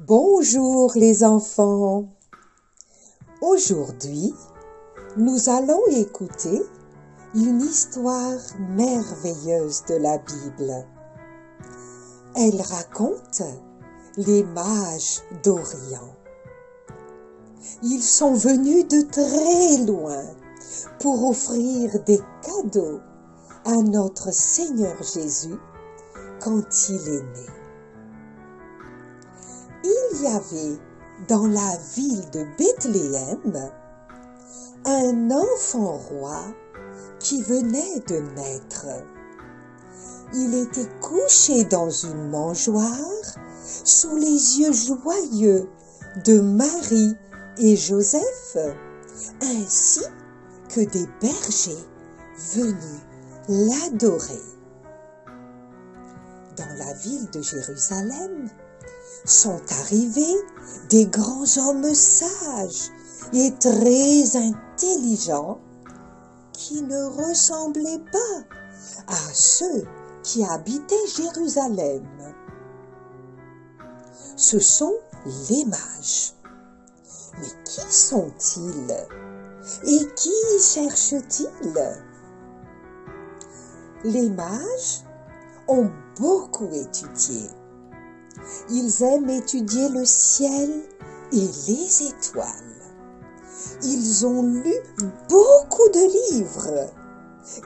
Bonjour les enfants. Aujourd'hui, nous allons écouter une histoire merveilleuse de la Bible. Elle raconte les mages d'Orient. Ils sont venus de très loin pour offrir des cadeaux à notre Seigneur Jésus quand il est né. Il y avait dans la ville de Bethléem un enfant roi qui venait de naître. Il était couché dans une mangeoire sous les yeux joyeux de Marie et Joseph, ainsi que des bergers venus l'adorer. Dans la ville de Jérusalem sont arrivés des grands hommes sages et très intelligents qui ne ressemblaient pas à ceux qui habitaient Jérusalem. Ce sont les mages. Mais qui sont-ils et qui cherchent-ils? Les mages ont beaucoup étudié. Ils aiment étudier le ciel et les étoiles. Ils ont lu beaucoup de livres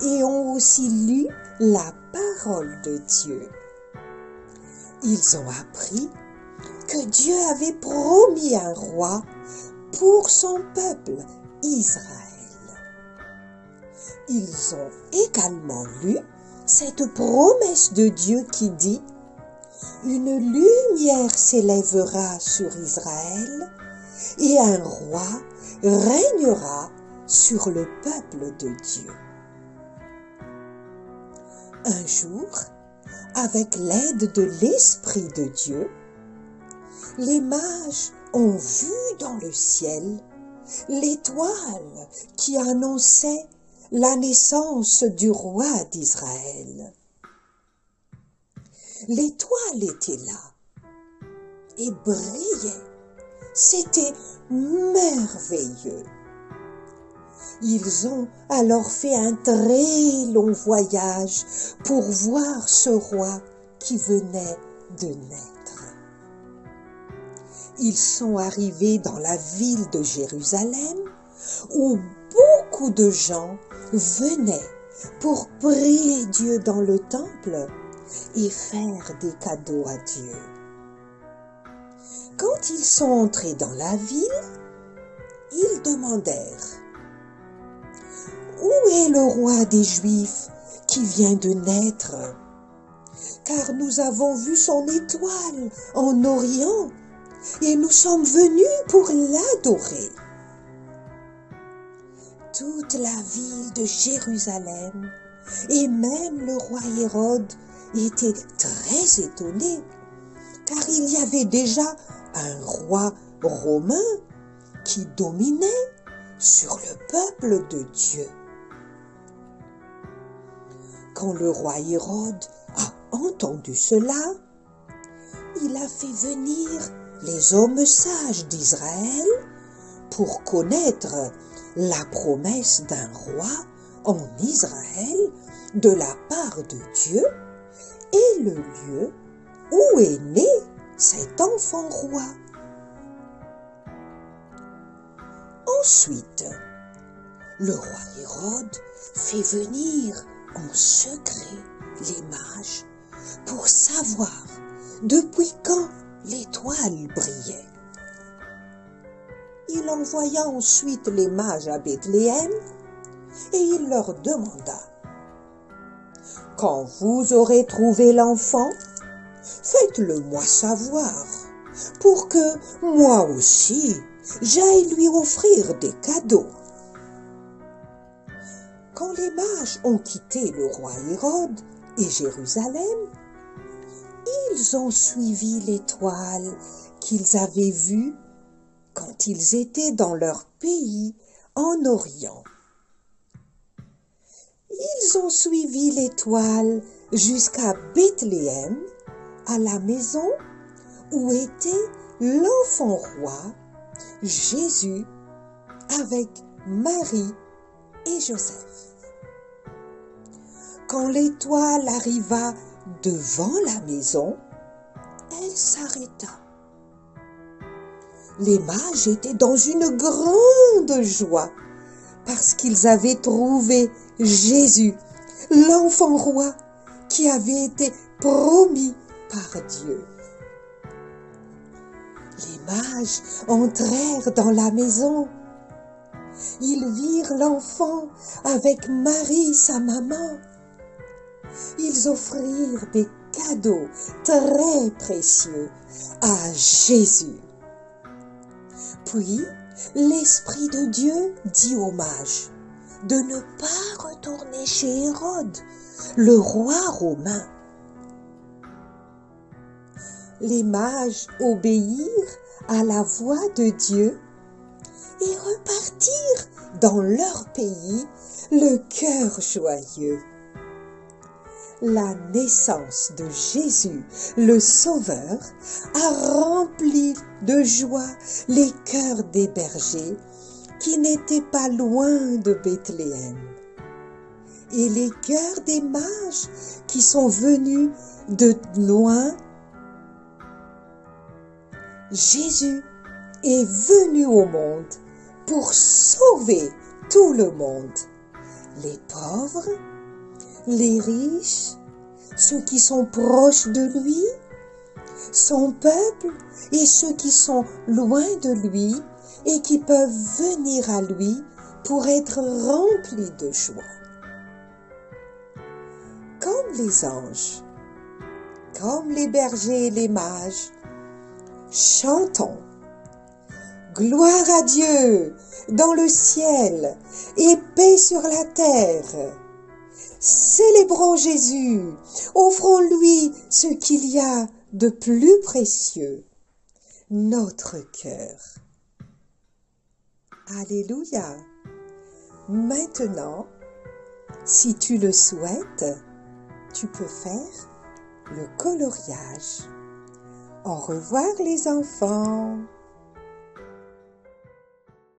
et ont aussi lu la parole de Dieu. Ils ont appris que Dieu avait promis un roi pour son peuple Israël. Ils ont également lu cette promesse de Dieu qui dit: une lumière s'élèvera sur Israël et un roi régnera sur le peuple de Dieu. Un jour, avec l'aide de l'Esprit de Dieu, les mages ont vu dans le ciel l'étoile qui annonçait la naissance du roi d'Israël. L'étoile était là et brillait. C'était merveilleux. Ils ont alors fait un très long voyage pour voir ce roi qui venait de naître. Ils sont arrivés dans la ville de Jérusalem où beaucoup de gens venaient pour prier Dieu dans le temple et faire des cadeaux à Dieu. Quand ils sont entrés dans la ville, ils demandèrent: où est le roi des Juifs qui vient de naître? Car nous avons vu son étoile en Orient et nous sommes venus pour l'adorer. Toute la ville de Jérusalem et même le roi Hérode était très étonné, car il y avait déjà un roi romain qui dominait sur le peuple de Dieu. Quand le roi Hérode a entendu cela, il a fait venir les hommes sages d'Israël pour connaître la promesse d'un roi en Israël de la part de Dieu et le lieu où est né cet enfant roi. Ensuite, le roi Hérode fait venir en secret les mages pour savoir depuis quand l'étoile brillait. Il envoya ensuite les mages à Bethléem et il leur demanda: quand vous aurez trouvé l'enfant, faites-le moi savoir, pour que moi aussi j'aille lui offrir des cadeaux. Quand les mages ont quitté le roi Hérode et Jérusalem, ils ont suivi l'étoile qu'ils avaient vue quand ils étaient dans leur pays en Orient. Ils ont suivi l'étoile jusqu'à Bethléem, à la maison où était l'enfant roi, Jésus, avec Marie et Joseph. Quand l'étoile arriva devant la maison, elle s'arrêta. Les mages étaient dans une grande joie parce qu'ils avaient trouvé Jésus, l'enfant roi qui avait été promis par Dieu. Les mages entrèrent dans la maison. Ils virent l'enfant avec Marie, sa maman. Ils offrirent des cadeaux très précieux à Jésus. Puis, l'Esprit de Dieu dit aux mages de ne pas retourner chez Hérode, le roi romain. Les mages obéirent à la voix de Dieu et repartirent dans leur pays le cœur joyeux. La naissance de Jésus, le Sauveur, a rempli de joie les cœurs des bergers qui n'étaient pas loin de Bethléem, et les cœurs des mages qui sont venus de loin. Jésus est venu au monde pour sauver tout le monde, les pauvres, les riches, ceux qui sont proches de lui, son peuple et ceux qui sont loin de lui et qui peuvent venir à lui pour être remplis de joie. Comme les anges, comme les bergers et les mages, chantons. Gloire à Dieu dans le ciel et paix sur la terre. Célébrons Jésus, offrons-lui ce qu'il y a de plus précieux, notre cœur. Alléluia. Maintenant, si tu le souhaites, tu peux faire le coloriage. Au revoir les enfants.